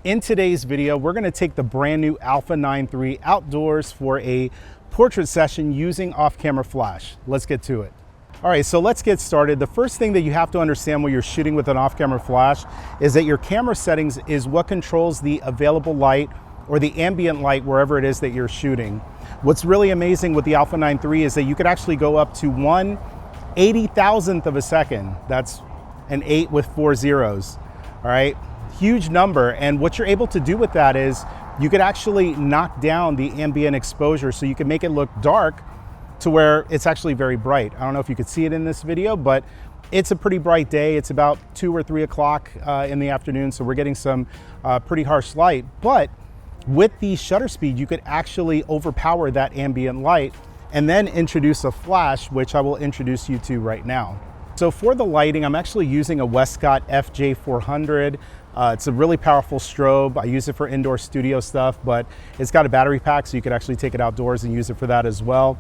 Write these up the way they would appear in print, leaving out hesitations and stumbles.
In today's video, we're going to take the brand new Alpha 9 III outdoors for a portrait session using off-camera flash. Let's get to it. All right, so let's get started. The first thing that you have to understand when you're shooting with an off-camera flash is that your camera settings is what controls the available light or the ambient light wherever it is that you're shooting. What's really amazing with the Alpha 9 III is that you could actually go up to 1/80,000th of a second. That's an 8 with 4 zeros, all right? Huge number, and what you're able to do with that is you could actually knock down the ambient exposure so you can make it look dark to where it's actually very bright. I don't know if you could see it in this video, but it's a pretty bright day. It's about 2 or 3 o'clock in the afternoon, so we're getting some pretty harsh light. But with the shutter speed, you could actually overpower that ambient light and then introduce a flash, which I will introduce you to right now. So for the lighting, I'm actually using a Westcott FJ400. It's a really powerful strobe. I use it for indoor studio stuff, but it's got a battery pack, so you could actually take it outdoors and use it for that as well.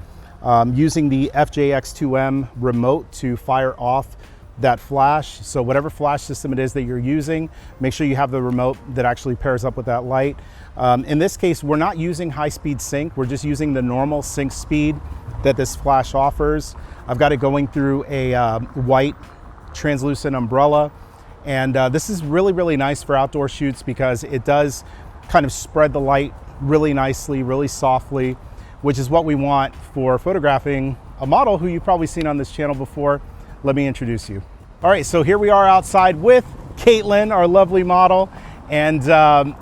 Using the FJX2M remote to fire off that flash. So whatever flash system it is that you're using, make sure you have the remote that actually pairs up with that light. In this case, we're not using high-speed sync. We're just using the normal sync speed that this flash offers. I've got it going through a white translucent umbrella. And this is really, really nice for outdoor shoots because it does kind of spread the light really nicely, really softly, which is what we want for photographing a model who you've probably seen on this channel before. Let me introduce you. All right, so here we are outside with Caitlin, our lovely model. And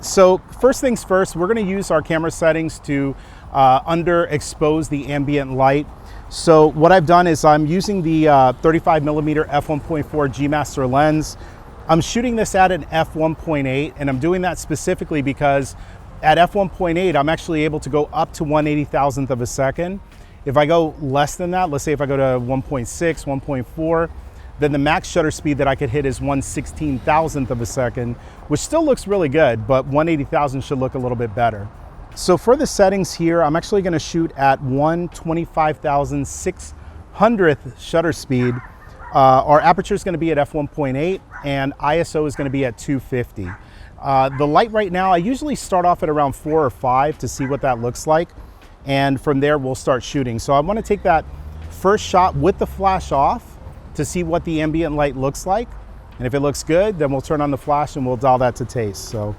so first things first, we're gonna use our camera settings to underexpose the ambient light. So what I've done is I'm using the 35mm f1.4 G Master lens. I'm shooting this at an f1.8, and I'm doing that specifically because at f1.8, I'm actually able to go up to 1/80,000th of a second. If I go less than that, let's say if I go to 1.6, 1.4, then the max shutter speed that I could hit is 1/16,000th of a second, which still looks really good, but 1/80,000 should look a little bit better. So for the settings here, I'm actually gonna shoot at 1/25,600th shutter speed. Our aperture is going to be at f1.8 and ISO is going to be at 250. The light right now, I usually start off at around 4 or 5 to see what that looks like. And from there, we'll start shooting. So I want to take that first shot with the flash off to see what the ambient light looks like. And if it looks good, then we'll turn on the flash and we'll dial that to taste. So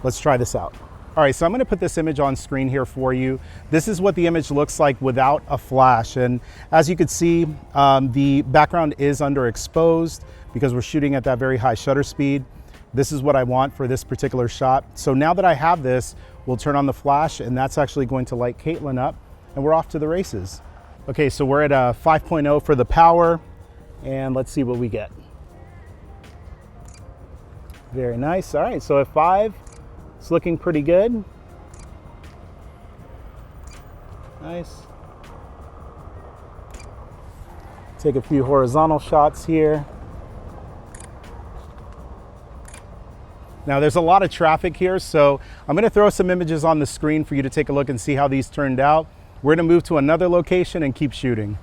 let's try this out. All right, so I'm gonna put this image on screen here for you. This is what the image looks like without a flash. And as you can see, the background is underexposed because we're shooting at that very high shutter speed. This is what I want for this particular shot. So now that I have this, we'll turn on the flash and that's actually going to light Caitlin up and we're off to the races. Okay, so we're at a 5.0 for the power and let's see what we get. Very nice, all right, so at 5, it's looking pretty good. Nice. Take a few horizontal shots here. Now there's a lot of traffic here, so I'm gonna throw some images on the screen for you to take a look and see how these turned out. We're gonna move to another location and keep shooting.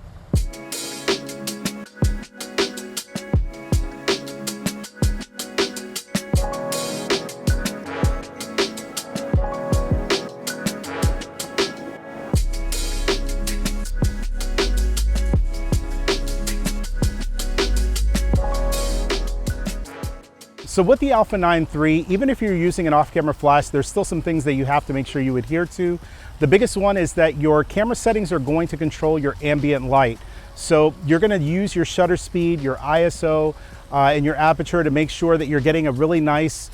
So with the Alpha 9 III, even if you're using an off-camera flash, there's still some things that you have to make sure you adhere to. The biggest one is that your camera settings are going to control your ambient light. So you're gonna use your shutter speed, your ISO, and your aperture to make sure that you're getting a really nice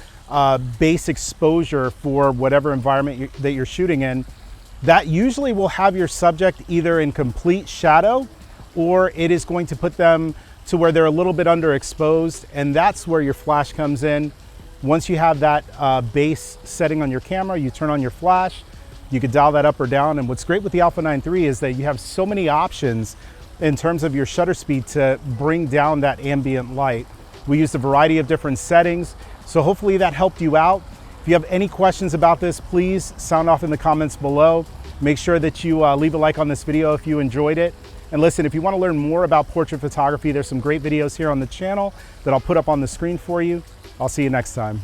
base exposure for whatever environment that you're shooting in. That usually will have your subject either in complete shadow or it is going to put them to where they're a little bit underexposed, and that's where your flash comes in. Once you have that base setting on your camera, you turn on your flash, you could dial that up or down, and what's great with the Alpha 9 III is that you have so many options in terms of your shutter speed to bring down that ambient light. We used a variety of different settings, so hopefully that helped you out. If you have any questions about this, please sound off in the comments below. Make sure that you leave a like on this video if you enjoyed it. And listen, if you want to learn more about portrait photography, there's some great videos here on the channel that I'll put up on the screen for you. I'll see you next time.